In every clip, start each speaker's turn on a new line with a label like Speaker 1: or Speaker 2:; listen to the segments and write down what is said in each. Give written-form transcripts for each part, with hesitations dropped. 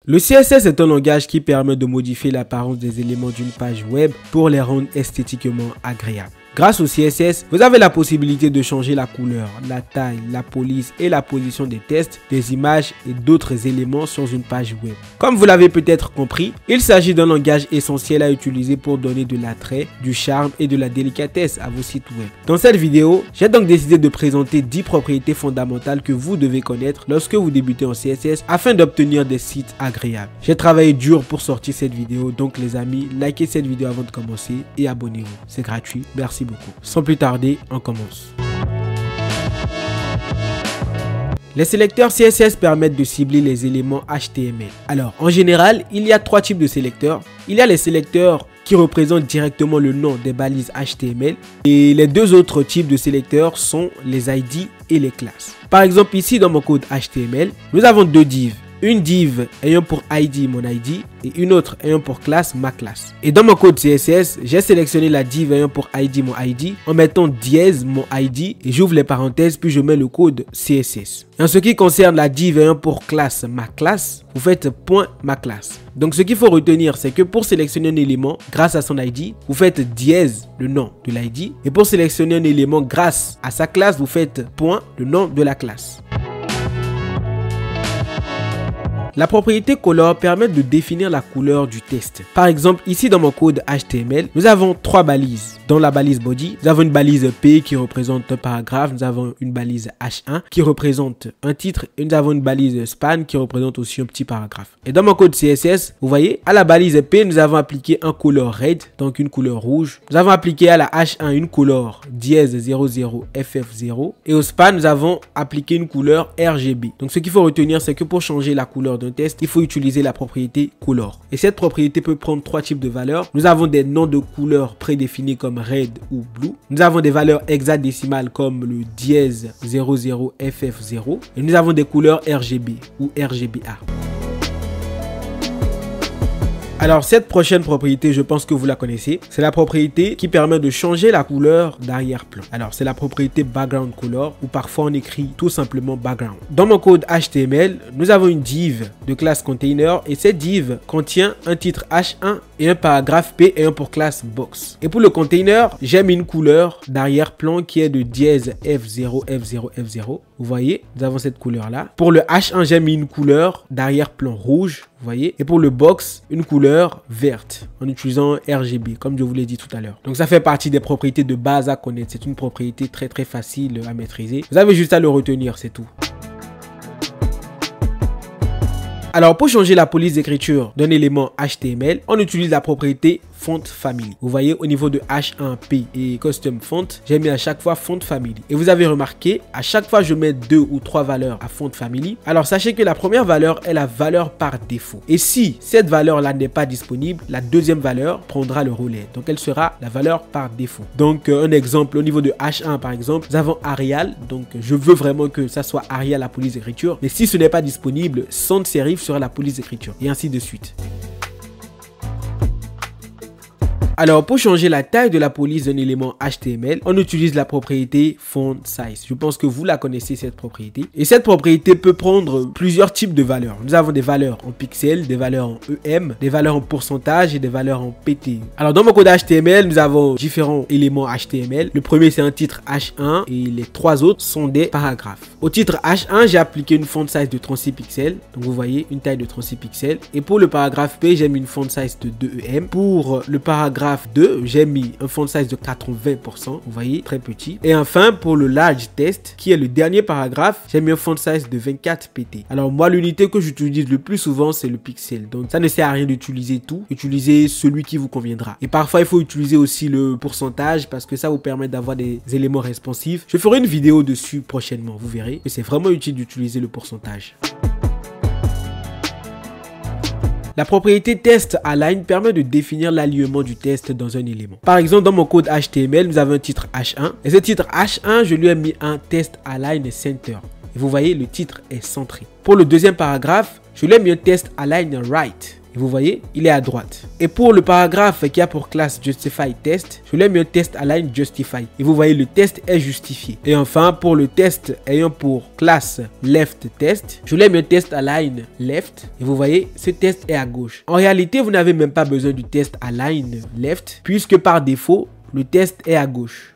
Speaker 1: Le CSS est un langage qui permet de modifier l'apparence des éléments d'une page web pour les rendre esthétiquement agréables. Grâce au CSS, vous avez la possibilité de changer la couleur, la taille, la police et la position des textes, des images et d'autres éléments sur une page web. Comme vous l'avez peut-être compris, il s'agit d'un langage essentiel à utiliser pour donner de l'attrait, du charme et de la délicatesse à vos sites web. Dans cette vidéo, j'ai donc décidé de présenter 10 propriétés fondamentales que vous devez connaître lorsque vous débutez en CSS afin d'obtenir des sites agréables. J'ai travaillé dur pour sortir cette vidéo, donc les amis, likez cette vidéo avant de commencer et abonnez-vous. C'est gratuit, merci beaucoup. Sans plus tarder, on commence. Les sélecteurs CSS permettent de cibler les éléments HTML. Alors, en général, il y a 3 types de sélecteurs. Il y a les sélecteurs qui représentent directement le nom des balises HTML et les 2 autres types de sélecteurs sont les ID et les classes. Par exemple, ici dans mon code HTML, nous avons 2 divs. Une div ayant pour ID mon ID et une autre ayant pour classe ma classe. Et dans mon code CSS, j'ai sélectionné la div ayant pour ID mon ID en mettant dièse mon ID et j'ouvre les parenthèses puis je mets le code CSS. En ce qui concerne la div ayant pour classe ma classe, vous faites .ma classe. Donc ce qu'il faut retenir, c'est que pour sélectionner un élément grâce à son ID, vous faites dièse le nom de l'ID et pour sélectionner un élément grâce à sa classe, vous faites point le nom de la classe. La propriété color permet de définir la couleur du texte. Par exemple, ici dans mon code HTML, nous avons 3 balises. Dans la balise body, nous avons une balise P qui représente un paragraphe, nous avons une balise H1 qui représente un titre et nous avons une balise span qui représente aussi un petit paragraphe. Et dans mon code CSS, vous voyez, à la balise P, nous avons appliqué un color red, donc une couleur rouge. Nous avons appliqué à la H1 une couleur dièse 00FF0 et au span, nous avons appliqué une couleur RGB. Donc ce qu'il faut retenir, c'est que pour changer la couleur d'un texte, il faut utiliser la propriété color. Et cette propriété peut prendre 3 types de valeurs. Nous avons des noms de couleurs prédéfinis comme red ou blue. Nous avons des valeurs hexadécimales comme le dièse 00FF0 et nous avons des couleurs RGB ou RGBA. Alors cette prochaine propriété, je pense que vous la connaissez, c'est la propriété qui permet de changer la couleur d'arrière-plan. Alors c'est la propriété background color ou parfois on écrit tout simplement background. Dans mon code HTML, nous avons une div de classe container et cette div contient un titre H1 et un paragraphe P ayant pour classe box. Et pour le container, j'ai mis une couleur d'arrière-plan qui est de dièse F0 F0 F0. Vous voyez, nous avons cette couleur là. Pour le H1, j'ai mis une couleur d'arrière-plan rouge. Vous voyez, et pour le box, une couleur verte en utilisant RGB comme je vous l'ai dit tout à l'heure. Donc ça fait partie des propriétés de base à connaître. C'est une propriété très facile à maîtriser. Vous avez juste à le retenir, c'est tout. Alors pour changer la police d'écriture d'un élément HTML, on utilise la propriété font family. Vous voyez au niveau de H1P et custom font, j'ai mis à chaque fois font family. Et vous avez remarqué, à chaque fois je mets 2 ou 3 valeurs à font family. Alors sachez que la première valeur est la valeur par défaut. Et si cette valeur là n'est pas disponible, la deuxième valeur prendra le relais. Donc elle sera la valeur par défaut. Donc un exemple au niveau de H1 par exemple, nous avons Arial. Donc je veux vraiment que ça soit Arial la police d'écriture. Mais si ce n'est pas disponible, sans serif sera la police d'écriture. Et ainsi de suite. Alors, pour changer la taille de la police d'un élément HTML, on utilise la propriété font size. Je pense que vous la connaissez, cette propriété. Et cette propriété peut prendre plusieurs types de valeurs. Nous avons des valeurs en pixels, des valeurs en EM, des valeurs en pourcentage et des valeurs en PT. Alors, dans mon code HTML, nous avons différents éléments HTML. Le premier, c'est un titre H1 et les 3 autres sont des paragraphes. Au titre H1, j'ai appliqué une font size de 36 pixels. Donc, vous voyez, une taille de 36 pixels. Et pour le paragraphe P, j'ai mis une font size de 2 EM. Pour le paragraphe 2, j'ai mis un font size de 80%, vous voyez, très petit. Et enfin, pour le large text, qui est le dernier paragraphe, j'ai mis un font size de 24 pt. Alors moi, l'unité que j'utilise le plus souvent, c'est le pixel. Donc ça ne sert à rien d'utiliser tout, utilisez celui qui vous conviendra. Et parfois, il faut utiliser aussi le pourcentage parce que ça vous permet d'avoir des éléments responsifs. Je ferai une vidéo dessus prochainement, vous verrez. Et c'est vraiment utile d'utiliser le pourcentage. La propriété test align permet de définir l'alignement du test dans un élément. Par exemple, dans mon code HTML, nous avons un titre H1. Et ce titre H1, je lui ai mis un test align center. Et vous voyez, le titre est centré. Pour le deuxième paragraphe, je lui ai mis un test align right. Et vous voyez, il est à droite. Et pour le paragraphe qui a pour classe Justify Test, je lui ai mis un test align justify. Et vous voyez, le test est justifié. Et enfin, pour le test ayant pour classe left test, je lui ai mis un test align left. Et vous voyez, ce test est à gauche. En réalité, vous n'avez même pas besoin du test align left, puisque par défaut, le test est à gauche.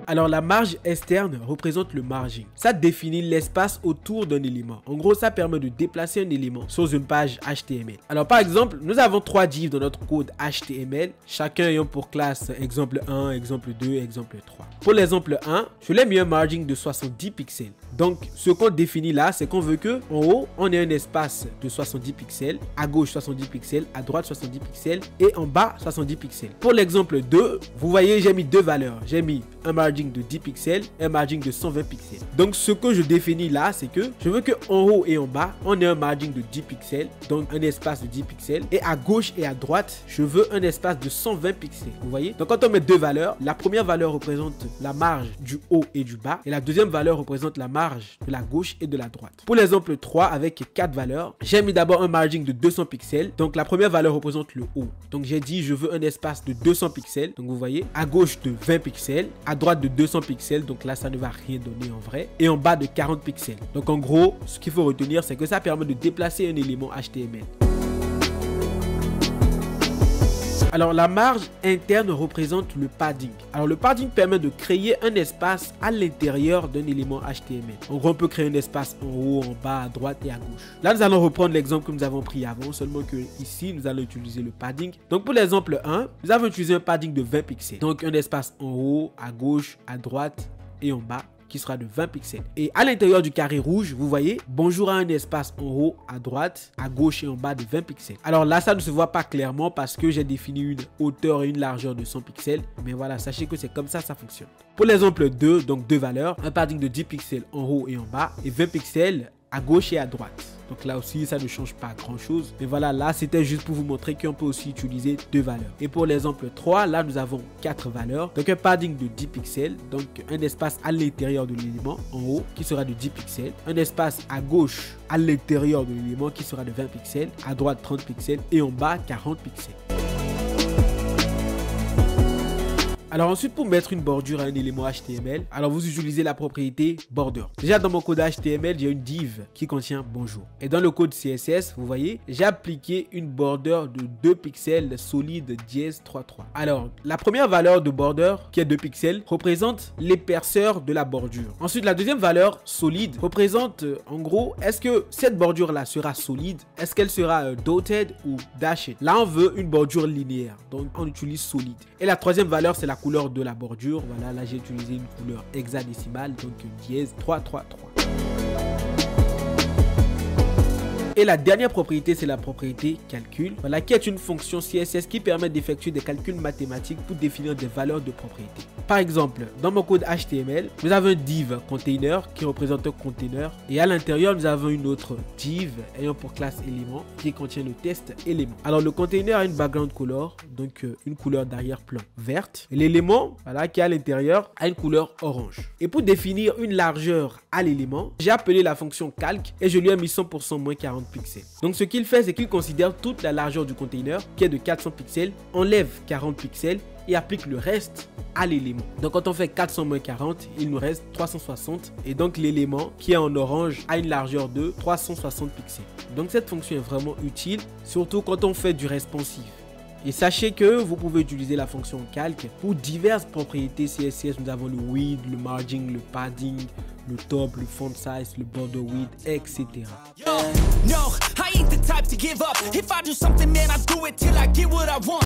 Speaker 1: Alors la marge externe représente le margin. Ça définit l'espace autour d'un élément. En gros, ça permet de déplacer un élément sur une page HTML. Alors par exemple, nous avons 3 divs dans notre code HTML, chacun ayant pour classe exemple 1, exemple 2, exemple 3. Pour l'exemple 1, je l'ai mis un margin de 70 pixels. Donc ce qu'on définit là, c'est qu'on veut que en haut, on ait un espace de 70 pixels, à gauche 70 pixels, à droite 70 pixels et en bas 70 pixels. Pour l'exemple 2, vous voyez, j'ai mis deux valeurs. J'ai mis un margin de 10 pixels et un margin de 120 pixels. Donc ce que je définis là, c'est que je veux que en haut et en bas, on ait un margin de 10 pixels, donc un espace de 10 pixels, et à gauche et à droite, je veux un espace de 120 pixels. Vous voyez? Donc quand on met deux valeurs, la première valeur représente la marge du haut et du bas, et la deuxième valeur représente la marge de la gauche et de la droite. Pour l'exemple 3, avec 4 valeurs, j'ai mis d'abord un margin de 200 pixels, donc la première valeur représente le haut. Donc j'ai dit je veux un espace de 200 pixels, donc vous voyez, à gauche de 20 pixels, à droite de 200 pixels, donc là ça ne va rien donner en vrai, et en bas de 40 pixels. Donc en gros, ce qu'il faut retenir, c'est que ça permet de déplacer un élément HTML. Alors la marge interne représente le padding. Alors le padding permet de créer un espace à l'intérieur d'un élément HTML. En gros, on peut créer un espace en haut, en bas, à droite et à gauche. Là, nous allons reprendre l'exemple que nous avons pris avant, seulement que ici, nous allons utiliser le padding. Donc pour l'exemple 1, nous avons utilisé un padding de 20 pixels. Donc un espace en haut, à gauche, à droite et en bas, qui sera de 20 pixels. Et à l'intérieur du carré rouge, vous voyez, bonjour à un espace en haut, à droite, à gauche et en bas de 20 pixels. Alors là, ça ne se voit pas clairement parce que j'ai défini une hauteur et une largeur de 100 pixels. Mais voilà, sachez que c'est comme ça fonctionne. Pour l'exemple 2, donc deux valeurs, un padding de 10 pixels en haut et en bas et 20 pixels à gauche et à droite. Donc là aussi, ça ne change pas grand chose. Mais voilà, là, c'était juste pour vous montrer qu'on peut aussi utiliser deux valeurs. Et pour l'exemple 3, là, nous avons 4 valeurs. Donc un padding de 10 pixels. Donc un espace à l'intérieur de l'élément en haut qui sera de 10 pixels. Un espace à gauche à l'intérieur de l'élément qui sera de 20 pixels. À droite, 30 pixels. Et en bas, 40 pixels. Alors ensuite, pour mettre une bordure à un élément HTML, alors vous utilisez la propriété border. Déjà dans mon code HTML, j'ai une div qui contient bonjour. Et dans le code CSS, vous voyez, j'ai appliqué une border de 2 pixels solide dièse 33. Alors, la première valeur de border, qui est 2 pixels, représente l'épaisseur de la bordure. Ensuite, la deuxième valeur, solide, représente en gros, est-ce que cette bordure-là sera solide? Est-ce qu'elle sera dotted ou dashed? Là, on veut une bordure linéaire, donc on utilise solide. Et la troisième valeur, c'est la couleur de la bordure. Voilà, là j'ai utilisé une couleur hexadécimale, donc dièse 333. Et la dernière propriété, c'est la propriété calcul, voilà, qui est une fonction CSS qui permet d'effectuer des calculs mathématiques pour définir des valeurs de propriété. Par exemple, dans mon code HTML, nous avons un div container qui représente un container et à l'intérieur, nous avons une autre div ayant pour classe élément qui contient le test élément. Alors le container a une background color, donc une couleur d'arrière-plan verte, et l'élément, voilà, qui est à l'intérieur a une couleur orange. Et pour définir une largeur à l'élément, j'ai appelé la fonction calc et je lui ai mis 100% moins 40 pixels. Donc ce qu'il fait, c'est qu'il considère toute la largeur du container qui est de 400 pixels, enlève 40 pixels et applique le reste à l'élément. Donc quand on fait 400 moins 40, il nous reste 360 et donc l'élément qui est en orange a une largeur de 360 pixels. Donc cette fonction est vraiment utile, surtout quand on fait du responsive. Et sachez que vous pouvez utiliser la fonction calc pour diverses propriétés CSS. Nous avons le width, le margin, le padding, le top, le font size, le border width, etc. No, I ain't the type to give up. If I do something, man, I do it till I get what I want.